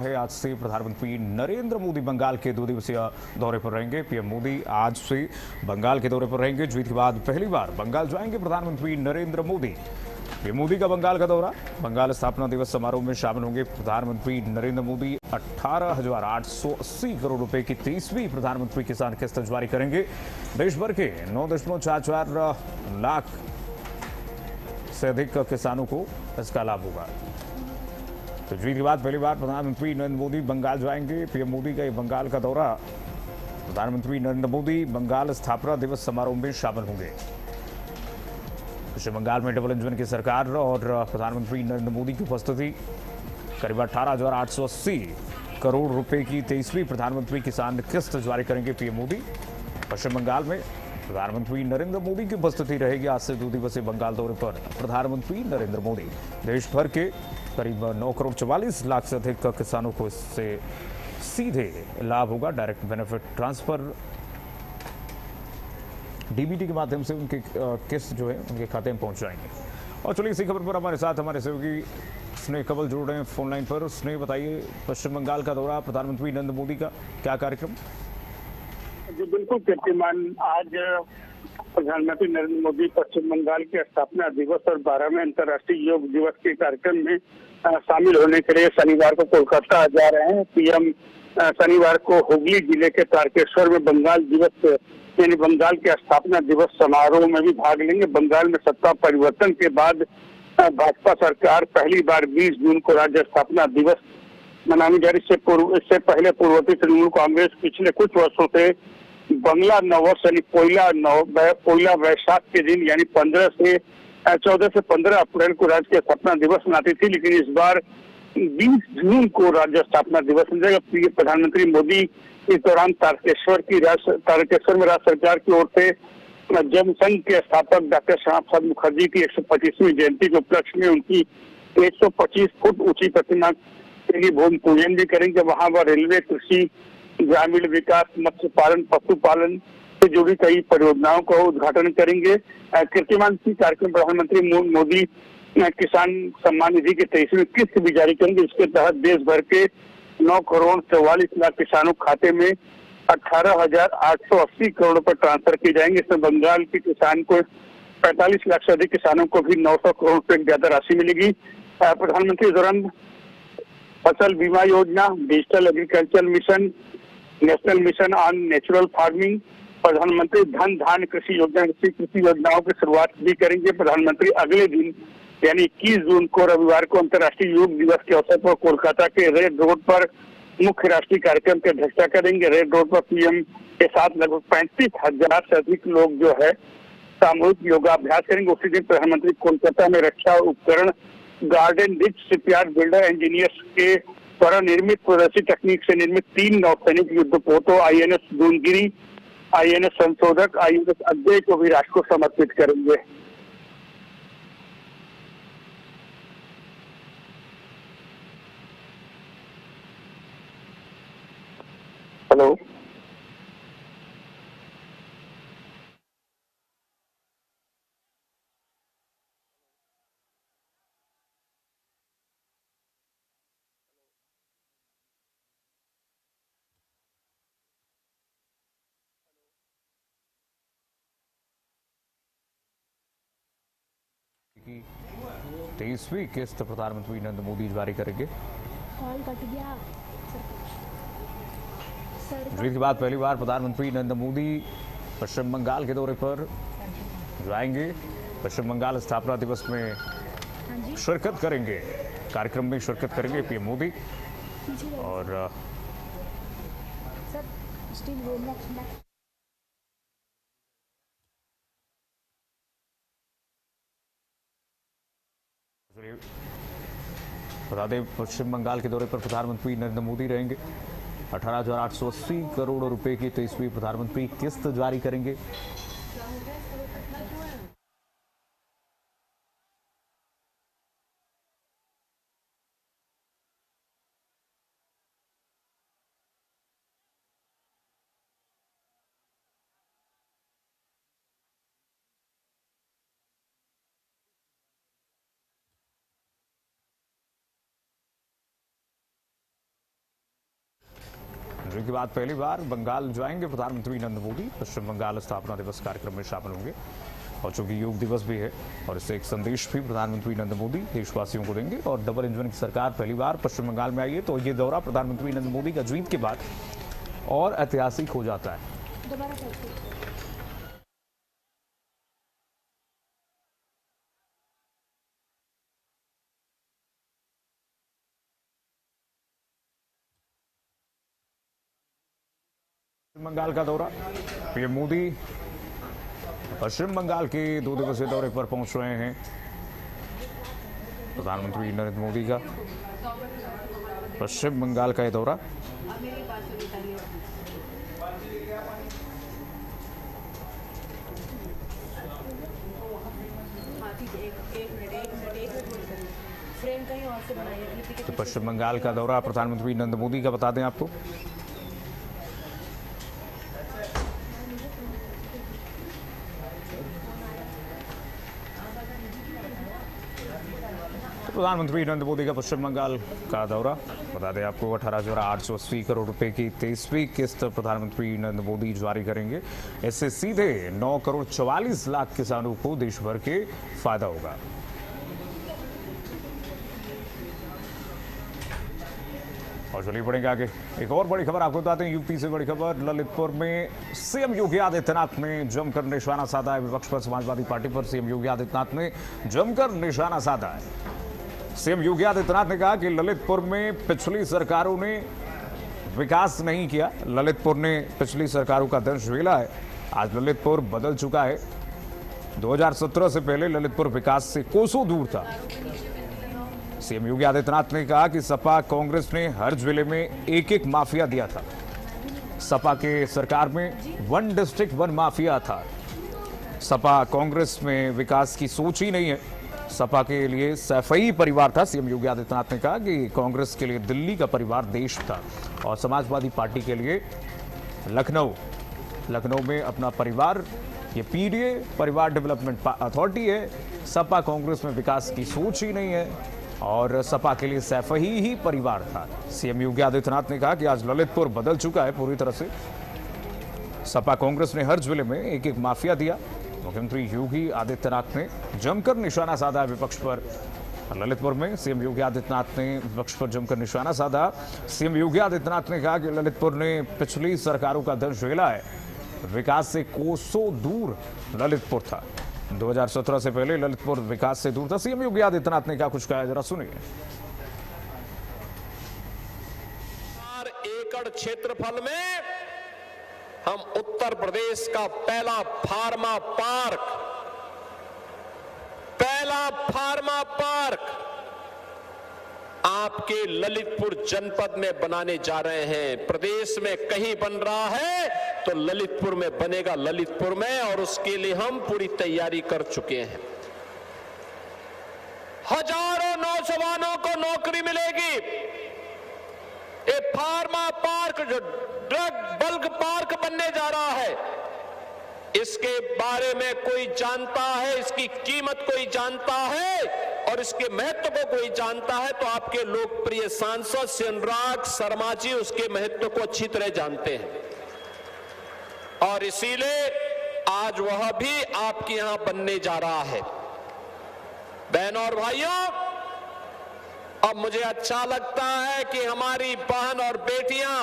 है। आज से प्रधानमंत्री नरेंद्र मोदी बंगाल के 2 दिवसीय दौरे पर रहेंगे। पीएम मोदी आज से बंगाल के दौरे पर रहेंगे। जीत के बाद पहली बार बंगाल जाएंगे प्रधानमंत्री नरेंद्र मोदी। पीएम मोदी का बंगाल का दौरा, बंगाल स्थापना दिवस समारोह में शामिल होंगे प्रधानमंत्री नरेंद्र मोदी। 18,880 करोड़ रुपए की 30वीं प्रधानमंत्री किसान किस्त जारी करेंगे। देश भर के 9.44 लाख से अधिक किसानों को इसका लाभ होगा। तो जीत के बाद पहली बार प्रधानमंत्री नरेंद्र मोदी बंगाल जाएंगे। पीएम मोदी का ये बंगाल का दौरा, प्रधानमंत्री नरेंद्र मोदी बंगाल स्थापना दिवस समारोह में शामिल होंगे। पश्चिम बंगाल में डबल इंजन की सरकार और प्रधानमंत्री नरेंद्र मोदी की उपस्थिति। करीब 18,880 करोड़ रुपए की 23वीं प्रधानमंत्री किसान किस्त जारी करेंगे पीएम मोदी। पश्चिम बंगाल में प्रधानमंत्री नरेंद्र मोदी की उपस्थिति रहेगी। आज से 2 दिवसीय बंगाल दौरे पर प्रधानमंत्री नरेंद्र मोदी। देश भर के करीब 9 करोड़ 44 लाख से अधिक किसानों को इससे सीधे लाभ होगा। डायरेक्ट बेनिफिट ट्रांसफर डीबीटी के माध्यम से उनके किस्त जो है उनके खाते में पहुंच जाएंगे। और चलिए इसी खबर पर हमारे साथ हमारे सहयोगी स्नेह कमल जुड़ रहे हैं फोन लाइन पर। स्नेह, बताइए, पश्चिम बंगाल का दौरा, प्रधानमंत्री नरेंद्र मोदी का क्या कार्यक्रम? जी बिल्कुल कीर्तिमान, आज प्रधानमंत्री नरेंद्र मोदी पश्चिम बंगाल के स्थापना दिवस और 12वें अंतर्राष्ट्रीय योग दिवस के कार्यक्रम में शामिल होने के लिए शनिवार को कोलकाता जा रहे हैं। पीएम शनिवार को हुगली जिले के तारकेश्वर में बंगाल दिवस यानी बंगाल के स्थापना दिवस समारोह में भी भाग लेंगे। बंगाल में सत्ता परिवर्तन के बाद भाजपा सरकार पहली बार 20 जून को राज्य स्थापना दिवस मनाने जा रही। इससे पहले पूर्ववर्ती तृणमूल कांग्रेस पिछले कुछ वर्षों से बंगला नववर्ष यानी पोइला वैशाख के दिन यानी 14 से 15 अप्रैल को राज्य के स्थापना दिवस मनाती थी, लेकिन इस बार 20 जून को राज्य स्थापना दिवस मनाएगा। प्रधानमंत्री मोदी इस दौरान तारकेश्वर में राज्य सरकार की ओर से जनसंघ के स्थापक डॉक्टर श्यामा प्रसाद मुखर्जी की 125वीं जयंती के उपलक्ष्य में उनकी 125 फुट ऊंची प्रतिमा के लिए भूमि पूजन भी करेंगे। वहां पर रेलवे, कृषि, ग्रामीण विकास, मत्स्य पालन, पशुपालन से जुड़ी कई परियोजनाओं का उद्घाटन करेंगे। कीर्तिमान की कार्यक्रम प्रधानमंत्री मोदी किसान सम्मान निधि की 23वीं किस्त भी जारी करेंगे। इसके तहत देश भर के 9 करोड़ 44 लाख किसानों के खाते में 18,880 करोड़ रुपए ट्रांसफर किए जाएंगे। इसमें बंगाल के किसान को 45 लाख से अधिक किसानों को भी 900 करोड़ रुपए की ज्यादा राशि मिलेगी। प्रधानमंत्री इस दौरान फसल बीमा योजना, digital agriculture mission, national mission on natural farming, प्रधानमंत्री धन धान्य कृषि योजनाओं की शुरुआत भी करेंगे। प्रधानमंत्री अगले दिन यानी 21 जून को रविवार को अंतर्राष्ट्रीय योग दिवस के अवसर पर कोलकाता के रेड रोड पर मुख्य राष्ट्रीय कार्यक्रम की अध्यक्षता करेंगे। रेड रोड पर पीएम के साथ लगभग 35,000 से अधिक लोग जो है सामूहिक योगाभ्यास करेंगे। उसी दिन प्रधानमंत्री कोलकाता में रक्षा उपकरण garden rich shipyard builder engineers के द्वारा निर्मित स्वदेशी तकनीक से निर्मित 3 नौसैनिक युद्धपोतों आईएनएस दूनगिरी, आईएनएस संशोधक, आईएनएस अजय को भी राष्ट्र को समर्पित करेंगे। हेलो, की 23वीं किस्त प्रधानमंत्री नरेंद्र मोदी जारी करेंगे। कॉल कट गया। जीत के बाद पहली बार प्रधानमंत्री नरेंद्र मोदी पश्चिम बंगाल के दौरे पर जाएंगे। पश्चिम बंगाल स्थापना दिवस में शिरकत करेंगे। कार्यक्रम में शिरकत करेंगे पीएम मोदी। और बता दें, पश्चिम बंगाल के दौरे पर प्रधानमंत्री नरेंद्र मोदी रहेंगे। 18,880 करोड़ रुपए की 23वीं प्रधानमंत्री किस्त जारी करेंगे। जिनके बाद पहली बार बंगाल जाएंगे प्रधानमंत्री नरेंद्र मोदी। पश्चिम बंगाल स्थापना दिवस कार्यक्रम में शामिल होंगे और चूंकि योग दिवस भी है और इससे एक संदेश भी प्रधानमंत्री नरेंद्र मोदी देशवासियों को देंगे। और डबल इंजन की सरकार पहली बार पश्चिम बंगाल में आई है, तो ये दौरा प्रधानमंत्री नरेंद्र मोदी का जीत के बाद और ऐतिहासिक हो जाता है। दोबारा करते हैं। पश्चिम बंगाल का दौरा, पीएम मोदी पश्चिम बंगाल के 2 दिवसीय दौरे पर पहुंच रहे हैं। प्रधानमंत्री नरेंद्र मोदी का पश्चिम बंगाल का यह दौरा। तो पश्चिम बंगाल का दौरा प्रधानमंत्री नरेंद्र मोदी का बता दें आपको। प्रधानमंत्री नरेंद्र मोदी का पश्चिम बंगाल का दौरा, बता दें आपको 18,880 करोड़ रुपए की 23वीं किस्त प्रधानमंत्री नरेंद्र मोदी जारी करेंगे। इससे सीधे 9 करोड़ 44 लाख किसानों को देश भर के फायदा होगा। और चलिए बढ़ेंगे आगे। एक और बड़ी खबर आपको बताते हैं, यूपी से बड़ी खबर। ललितपुर में सीएम योगी आदित्यनाथ ने जमकर निशाना साधा है विपक्ष पर। समाजवादी पार्टी पर सीएम योगी आदित्यनाथ ने जमकर निशाना साधा है। सीएम योगी आदित्यनाथ ने कहा कि ललितपुर में पिछली सरकारों ने विकास नहीं किया। ललितपुर ने पिछली सरकारों का दंश झेला है। आज ललितपुर बदल चुका है। 2017 से पहले ललितपुर विकास से कोसों दूर था। सीएम योगी आदित्यनाथ ने कहा कि सपा कांग्रेस ने हर जिले में एक माफिया दिया था। सपा के सरकार में 1 डिस्ट्रिक्ट 1 माफिया था। सपा कांग्रेस में विकास की सोच ही नहीं है। सपा के लिए सैफई परिवार था। सीएम योगी आदित्यनाथ ने कहा कि कांग्रेस के लिए दिल्ली का परिवार देश था और समाजवादी पार्टी के लिए लखनऊ में अपना परिवार, ये पीडीए परिवार डेवलपमेंट अथॉरिटी है। सपा कांग्रेस में विकास की सोच ही नहीं है और सपा के लिए सैफई ही परिवार था। सीएम योगी आदित्यनाथ ने कहा कि आज ललितपुर बदल चुका है पूरी तरह से। सपा कांग्रेस ने हर जिले में एक माफिया दिया। मुख्यमंत्री योगी आदित्यनाथ ने जमकर निशाना साधा विपक्ष पर। ललितपुर में सीएम योगी आदित्यनाथ ने विपक्ष पर जमकर निशाना साधा। सीएम योगी आदित्यनाथ ने कहा कि ललितपुर ने पिछली सरकारों का दंश झेला है। विकास से कोसों दूर ललितपुर था। 2017 से पहले ललितपुर विकास से दूर था। सीएम योगी आदित्यनाथ ने क्या कुछ कहा, जरा सुनिए। 4 एकड़ क्षेत्रफल में हम उत्तर प्रदेश का पहला फार्मा पार्क आपके ललितपुर जनपद में बनाने जा रहे हैं। प्रदेश में कहीं बन रहा है तो ललितपुर में बनेगा, ललितपुर में, और उसके लिए हम पूरी तैयारी कर चुके हैं। हजारों नौजवानों को नौकरी मिलेगी। ये फार्मा पार्क जो ड्रग बल्क पार्क बनने जा रहा है, इसके बारे में कोई जानता है, इसकी कीमत कोई जानता है और इसके महत्व को कोई जानता है तो आपके लोकप्रिय सांसद अनुराग शर्मा जी उसके महत्व को अच्छी तरह जानते हैं और इसीलिए आज वह भी आपके यहां बनने जा रहा है। बहनों और भाइयों, अब मुझे अच्छा लगता है कि हमारी बहन और बेटियां,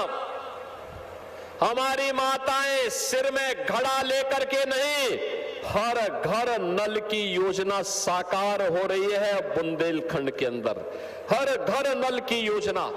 हमारी माताएं सिर में घड़ा लेकर के नहीं, हर घर नल की योजना साकार हो रही है बुंदेलखंड के अंदर। हर घर नल की योजना।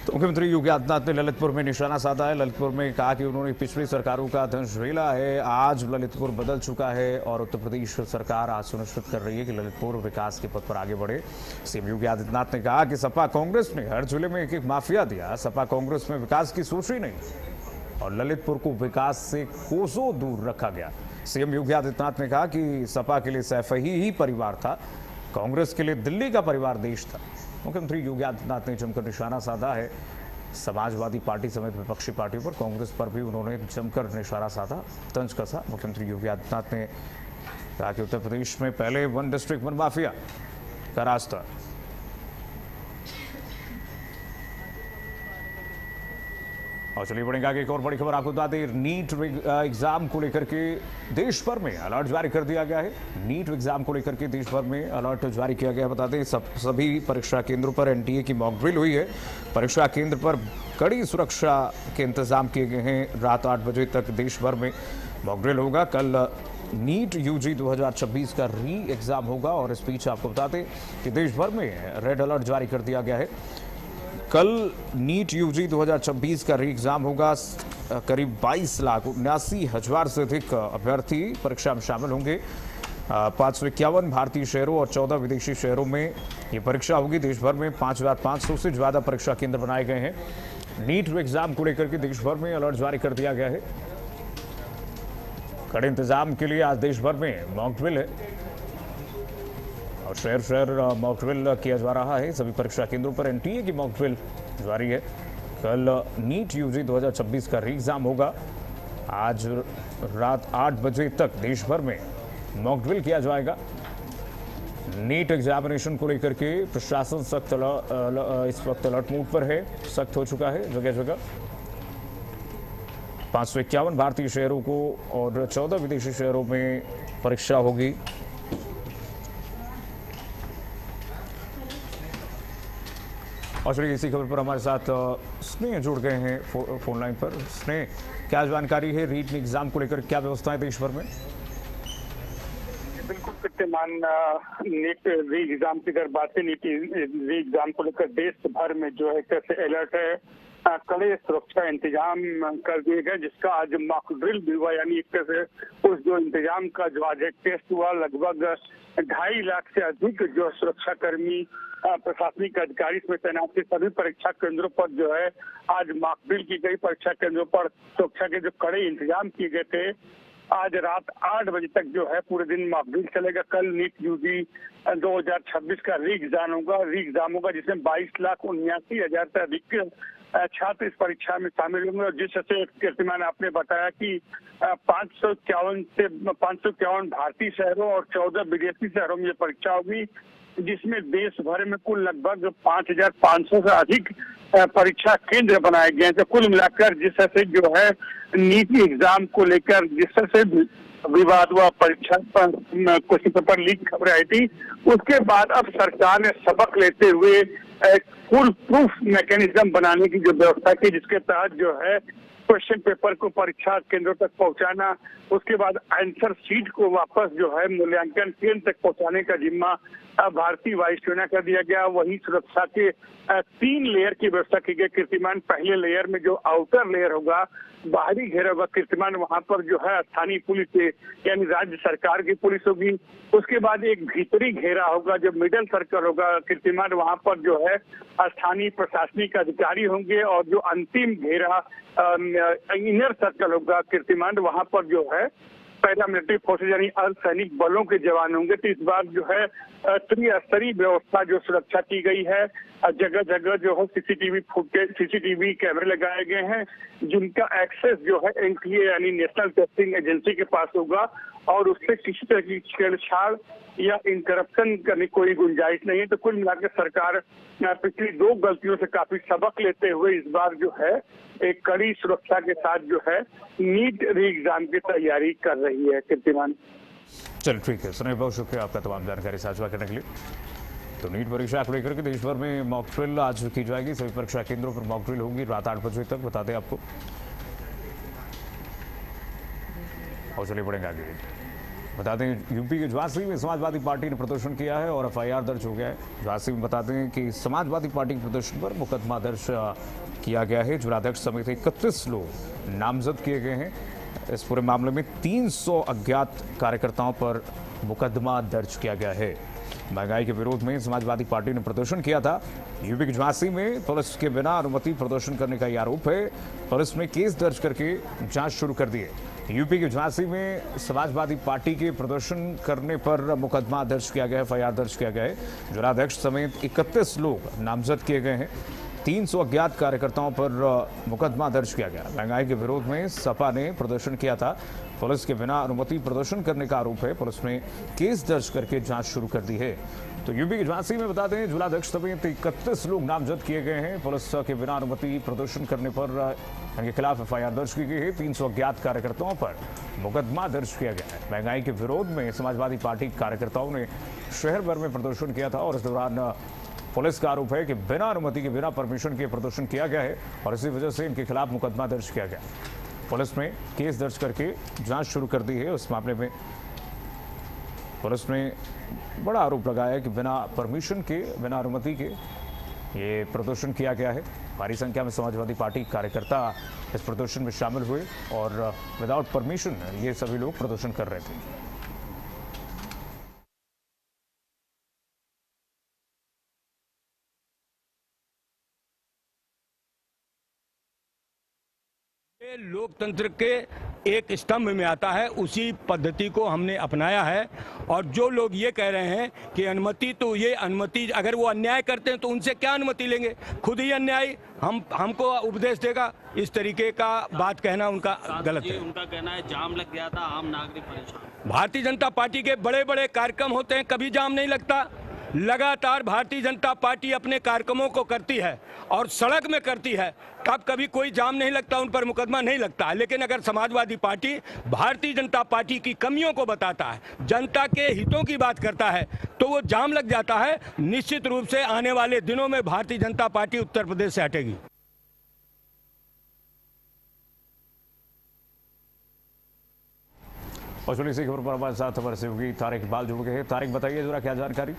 तो मुख्यमंत्री योगी आदित्यनाथ ने ललितपुर में निशाना साधा है। ललितपुर में कहा कि उन्होंने पिछली सरकारों का दंश झेला है। आज ललितपुर बदल चुका है और उत्तर प्रदेश सरकार आज सुनिश्चित कर रही है कि ललितपुर विकास के पथ पर आगे बढ़े। सीएम योगी आदित्यनाथ ने कहा कि सपा कांग्रेस ने हर जिले में एक माफिया दिया। सपा कांग्रेस में विकास की सोच ही नहीं और ललितपुर को विकास से कोसों दूर रखा गया। सीएम योगी आदित्यनाथ ने कहा कि सपा के लिए सैफई ही परिवार था, कांग्रेस के लिए दिल्ली का परिवार देश था। मुख्यमंत्री योगी आदित्यनाथ ने जमकर निशाना साधा है समाजवादी पार्टी समेत विपक्षी पार्टियों पर। कांग्रेस पर भी उन्होंने जमकर निशाना साधा, तंज कसा। मुख्यमंत्री योगी आदित्यनाथ ने ताकि उत्तर प्रदेश में पहले वन डिस्ट्रिक्ट वन माफिया का रास्ता। और चलिए बढ़ेंगे आगे, एक और बड़ी खबर आपको बता दें, नीट एग्जाम को लेकर के देश भर में अलर्ट जारी कर दिया गया है। नीट एग्जाम को लेकर के देश भर में अलर्ट जारी किया गया है। बता दें सभी परीक्षा केंद्रों पर एनटीए की मॉक ड्रिल हुई है। परीक्षा केंद्र पर कड़ी सुरक्षा के इंतजाम किए गए हैं। रात 8 बजे तक देश भर में मॉक ड्रिल होगा। कल नीट यूजी 2026 का री एग्जाम होगा और इस बीच आपको बता दें कि देश भर में रेड अलर्ट जारी कर दिया गया है। कल नीट यूजी 2026 का री एग्जाम होगा। करीब 22,79,000 से अधिक अभ्यर्थी परीक्षा में शामिल होंगे। 551 भारतीय शहरों और 14 विदेशी शहरों में ये परीक्षा होगी। देश भर में 5,500 से ज़्यादा परीक्षा केंद्र बनाए गए हैं। नीट एग्जाम को लेकर के देश भर में अलर्ट जारी कर दिया गया है। कड़े इंतजाम के लिए आज देश भर में मॉक ड्रिल है और शहर शहर मॉक ड्रिल किया जा रहा है। सभी परीक्षा केंद्रों पर एनटीए की मॉक ड्रिल जारी है। कल नीट यूजी 2026 का री एग्जाम होगा। आज रात 8 बजे तक देश भर में मॉक ड्रिल किया जाएगा। नीट एग्जामिनेशन को लेकर के प्रशासन सख्त इस वक्त अलर्ट मोड पर है, सख्त हो चुका है जगह जगह। 551 भारतीय शहरों को और 14 विदेशी शहरों में परीक्षा होगी। और चलिए इसी खबर पर हमारे साथ स्नेह जुड़ गए हैं फोन लाइन पर। स्नेह, क्या जानकारी है नीट एग्जाम को लेकर, क्या व्यवस्था है देश भर में? बिल्कुल कीर्तिमान, नीट री एग्जाम की अगर बात है, नीट री एग्जाम को लेकर देश भर में जो है कैसे अलर्ट है, कड़े सुरक्षा इंतजाम कर दिए गए, जिसका आज मॉक ड्रिल भी हुआ। यानी एक तरह से उस जो इंतजाम का जो आज एक टेस्ट हुआ, लगभग 2.5 लाख से अधिक जो सुरक्षा कर्मी प्रशासनिक अधिकारी इसमें तैनात थे। सभी परीक्षा केंद्रों पर जो है आज मॉक ड्रिल की गई। परीक्षा केंद्रों पर सुरक्षा के जो कड़े इंतजाम किए गए थे। आज रात 8 बजे तक जो है पूरे दिन मॉक ड्रिल चलेगा। कल नीट यूजी 2026 का री एग्जाम होगा जिसमें 22,79,000 से अधिक छात्र इस परीक्षा में शामिल होंगे। और जिस से कीर्तिमान आपने बताया कि 551 भारतीय शहरों और 14 विदेशी शहरों में ये परीक्षा होगी, जिसमें देश भर में कुल लगभग 5,500 से अधिक परीक्षा केंद्र बनाए गए हैं। तो कुल मिलाकर जिस तरह से जो है नीट एग्जाम को लेकर जिस तरह से विवाद हुआ, परीक्षा पर क्वेश्चन पेपर लीक खबरें आई थी, उसके बाद अब सरकार ने सबक लेते हुए फुल प्रूफ मैकेनिज्म बनाने की जो व्यवस्था की, जिसके तहत जो है क्वेश्चन पेपर को परीक्षा केंद्रों तक पहुंचाना, उसके बाद आंसर शीट को वापस जो है मूल्यांकन केंद्र तक पहुंचाने का जिम्मा भारतीय वायुसेना कर दिया गया। वही सुरक्षा के 3 लेयर की व्यवस्था की गई कीर्तिमान। पहले लेयर में जो आउटर लेयर होगा, बाहरी घेरा होगा कीर्तिमान, वहां पर जो है स्थानीय पुलिस यानी राज्य सरकार की पुलिस होगी। उसके बाद एक भीतरी घेरा होगा जो मिडल सर्कल होगा कीर्तिमान, वहां पर जो है स्थानीय प्रशासनिक अधिकारी होंगे। और जो अंतिम घेरा इनर सर्कल होगा कीर्तिमान, वहां पर जो है पैरामिलिट्री फोर्सेज यानी अर्धसैनिक बलों के जवान होंगे। तो इस बार जो है त्रिस्तरीय व्यवस्था जो सुरक्षा की गई है। जगह जगह जो है सीसीटीवी कैमरे लगाए गए हैं, जिनका एक्सेस जो है एनटीए यानी नेशनल टेस्टिंग एजेंसी के पास होगा और उससे किसी तरह की छेड़छाड़ या इंटरप्शन करने कोई गुंजाइश नहीं है। तो कुल मिलाकर सरकार पिछली 2 गलतियों से काफी सबक लेते हुए इस बार जो है एक कड़ी सुरक्षा के साथ जो है नीट री एग्जाम की तैयारी कर रही है कीर्तिमान। चलिए ठीक है सुनील, बहुत शुक्रिया आपका तमाम जानकारी साझा करने के लिए। तो नीट परीक्षा को लेकर के देश भर में मॉक ड्रिल आज की जाएगी। सभी परीक्षा केंद्रों पर मॉक ड्रिल होगी रात 8 बजे तक, बता दें आपको। और चलिए बढ़ेंगे आगे, बता दें यूपी के झांसी में समाजवादी पार्टी ने प्रदर्शन किया है और एफआईआर दर्ज हो गया है। झांसी में बता दें कि समाजवादी पार्टी के प्रदर्शन पर मुकदमा दर्ज किया गया है। जिलाध्यक्ष समेत 31 लोग नामजद किए गए हैं। इस पूरे मामले में 300 अज्ञात कार्यकर्ताओं पर मुकदमा दर्ज किया गया है। महंगाई के विरोध में समाजवादी पार्टी ने प्रदर्शन किया था। यूपी के झांसी में पुलिस के बिना अनुमति प्रदर्शन करने का आरोप है। पुलिस ने केस दर्ज करके जांच शुरू कर दी है। यूपी के झांसी में समाजवादी पार्टी के प्रदर्शन करने पर मुकदमा दर्ज किया गया है, एफआईआर दर्ज किया गया है। जिलाध्यक्ष समेत 31 लोग नामजद किए गए हैं। 300 अज्ञात कार्यकर्ताओं पर मुकदमा दर्ज किया गया। महंगाई के विरोध में सपा ने प्रदर्शन किया था। पुलिस के बिना अनुमति प्रदर्शन करने का आरोप है। पुलिस ने केस दर्ज करके जांच शुरू कर दी है। तो यूपी के झांसी में बता दें, जिलाध्यक्ष समेत 31 लोग नामजद किए गए हैं। पुलिस के बिना अनुमति प्रदर्शन करने पर इनके खिलाफ एफआईआर दर्ज की गई है। 300 अज्ञात कार्यकर्ताओं पर मुकदमा दर्ज किया गया है। महंगाई के विरोध में समाजवादी पार्टी के कार्यकर्ताओं ने शहर भर में प्रदर्शन किया था और इस दौरान पुलिस का आरोप है कि बिना अनुमति के, बिना परमिशन के प्रदर्शन किया गया है और इसी वजह से इनके खिलाफ मुकदमा दर्ज किया गया। पुलिस ने केस दर्ज करके जांच शुरू कर दी है। उस मामले में पुलिस ने बड़ा आरोप लगाया कि बिना परमिशन के, बिना अनुमति के ये प्रदर्शन किया गया है। भारी संख्या में समाजवादी पार्टी कार्यकर्ता इस प्रदर्शन में शामिल हुए और विदाउट परमिशन ये सभी लोग प्रदर्शन कर रहे थे। लोकतंत्र के एक स्तंभ में आता है, उसी पद्धति को हमने अपनाया है। और जो लोग ये कह रहे हैं कि अनुमति, तो ये अनुमति अगर वो अन्याय करते हैं तो उनसे क्या अनुमति लेंगे? खुद ही अन्याय हमको उपदेश देगा, इस तरीके का बात कहना उनका गलत है। उनका कहना है जाम लग गया था, आम नागरिक परेशान। भारतीय जनता पार्टी के बड़े बड़े कार्यक्रम होते हैं, कभी जाम नहीं लगता। लगातार भारतीय जनता पार्टी अपने कार्यक्रमों को करती है और सड़क में करती है, तब कभी कोई जाम नहीं लगता, उन पर मुकदमा नहीं लगता। लेकिन अगर समाजवादी पार्टी भारतीय जनता पार्टी की कमियों को बताता है, जनता के हितों की बात करता है, तो वो जाम लग जाता है। निश्चित रूप से आने वाले दिनों में भारतीय जनता पार्टी उत्तर प्रदेश से हटेगी। और चलिए इसी खबर पर हमारे साथ हमारे सहयोगी तारिक इकबाल जुड़ गए हैं। तारिक, बताइए जरा क्या जानकारी?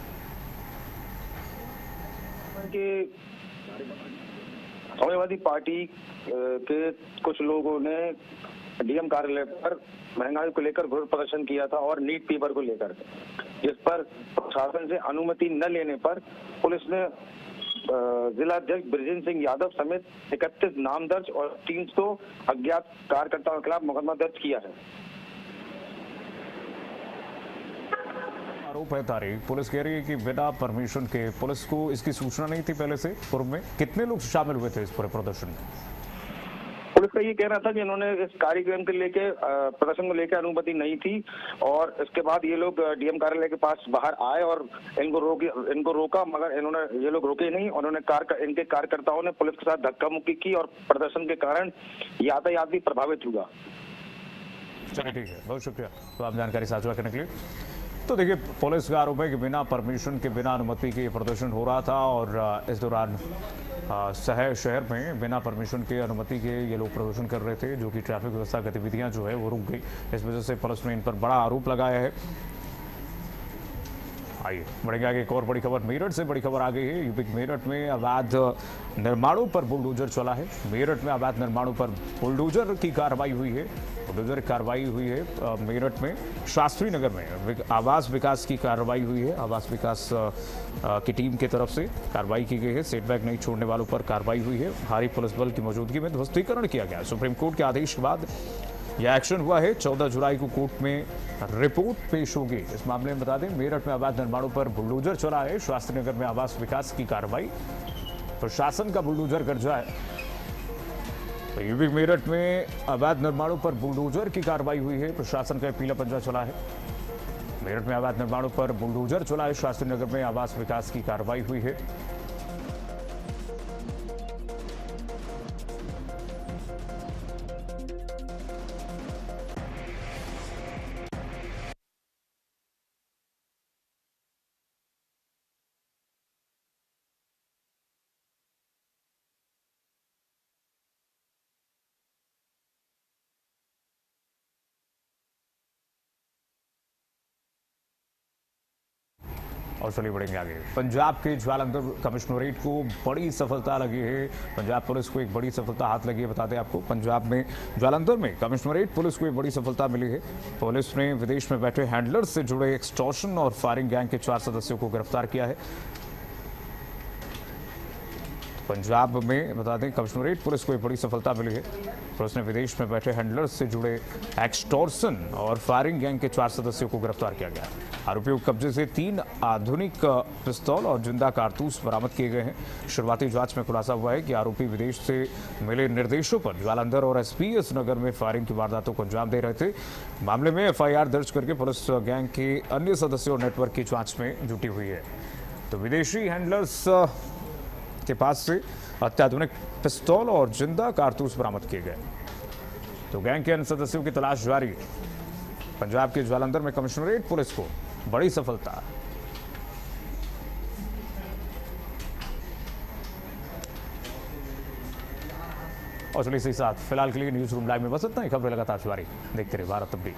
समाजवादी पार्टी के कुछ लोगों ने डीएम कार्यालय पर महंगाई को लेकर विरोध प्रदर्शन किया था और नीट पेपर को लेकर, जिस पर प्रशासन से अनुमति न लेने पर पुलिस ने जिलाध्यक्ष ब्रजेंद्र सिंह यादव समेत 31 नाम दर्ज और 300 अज्ञात कार्यकर्ताओं के खिलाफ मुकदमा दर्ज किया है। आरोप है तारिक, पुलिस कह रही है कि बिना परमिशन के, पुलिस को इसकी सूचना नहीं थी पहले से पूर्व में। कितने लोग शामिल हुए थे इस पूरे प्रदर्शन में? पुलिस का ये कहना था कि इन्होंने इस कार्यक्रम के लेके, प्रदर्शन को लेकर अनुमति नहीं थी और इसके बाद ये लोग डीएम कार्यालय के पास बाहर आए और इनको रोका, मगर ये लोग रुके नहीं। उन्होंने इनके कार्यकर्ताओं ने पुलिस के साथ धक्का मुक्की की और प्रदर्शन के कारण यातायात भी प्रभावित हुआ। चलिए ठीक है, बहुत शुक्रिया तो आप जानकारी साझा करने के लिए। तो देखिए, पुलिस का आरोप है कि बिना परमिशन के, बिना अनुमति के प्रदर्शन हो रहा था और इस दौरान शहर में बिना परमिशन के, अनुमति के ये लोग प्रदर्शन कर रहे थे, जो कि ट्रैफिक व्यवस्था गतिविधियां जो है वो रुक गई। इस वजह से पुलिस ने इन पर बड़ा आरोप लगाया है। आइए बढ़ेंगे आगे। एक और बड़ी खबर मेरठ से बड़ी खबर आ गई है। यूपी मेरठ में अवैध निर्माणों पर बुलडोजर चला है। मेरठ में अवैध निर्माणों पर बुलडोजर की कार्रवाई हुई है। बुलडोजर कार्रवाई हुई है मेरठ में शास्त्री नगर में आवास विकास की कार्रवाई हुई है। आवास विकास की टीम की तरफ से कार्रवाई की गई है। सेटबैक नहीं छोड़ने वालों पर कार्रवाई हुई है। भारी पुलिस बल की मौजूदगी में ध्वस्तीकरण किया गया। सुप्रीम कोर्ट के आदेश के बाद यह एक्शन हुआ है। 14 जुलाई को कोर्ट में रिपोर्ट पेश होगी। इस मामले में बता दें, मेरठ में अवैध निर्माणों पर बुलडोजर चला है। शास्त्री नगर में आवास विकास की कार्रवाई, प्रशासन का बुलडोजर कब्जा है। तो यूपी मेरठ में अवैध निर्माणों पर बुलडोजर की कार्रवाई हुई है। प्रशासन का पीला पंजा चला है। मेरठ में अवैध निर्माणों पर बुलडोजर चला है। शास्त्री नगर में आवास विकास की कार्रवाई हुई है। और चलिए बढ़ेंगे आगे। पंजाब के जालंधर कमिश्नरेट को बड़ी सफलता लगी है। पंजाब पुलिस को एक बड़ी सफलता हाथ लगी है। बता दें आपको, पंजाब में जालंधर में कमिश्नरेट पुलिस को एक बड़ी सफलता मिली है। पुलिस ने विदेश में बैठे हैंडलर से जुड़े एक्सटॉर्शन और फायरिंग गैंग के 4 सदस्यों को गिरफ्तार किया है। पंजाब में बता दें कमिश्नरेट पुलिस को एक बड़ी सफलता मिली है। पुलिस ने विदेश में बैठे हैंडलर्स से जुड़े एक्सटॉर्सन और फायरिंग गैंग के 4 सदस्यों को गिरफ्तार किया गया। आरोपियों के कब्जे से 3 आधुनिक पिस्तौल और जिंदा कारतूस बरामद किए गए हैं। शुरुआती जांच में खुलासा हुआ है कि आरोपी विदेश से मिले निर्देशों पर जालंधर और एसपीएस नगर में फायरिंग की वारदातों को अंजाम दे रहे थे। मामले में एफआईआर दर्ज करके पुलिस गैंग के अन्य सदस्यों और नेटवर्क की जांच में जुटी हुई है। तो विदेशी हैंडलर्स के पास से अत्याधुनिक पिस्तौल और जिंदा कारतूस बरामद किए गए। तो गैंग के अन्य सदस्यों की तलाश जारी है। पंजाब के जालंधर में कमिश्नरेट पुलिस को बड़ी सफलता। और चलिए इसी साथ फिलहाल के लिए न्यूज रूम लाइव में बस इतना ही। खबरें लगातार जारी, देखते रहिए भारत अपडेट।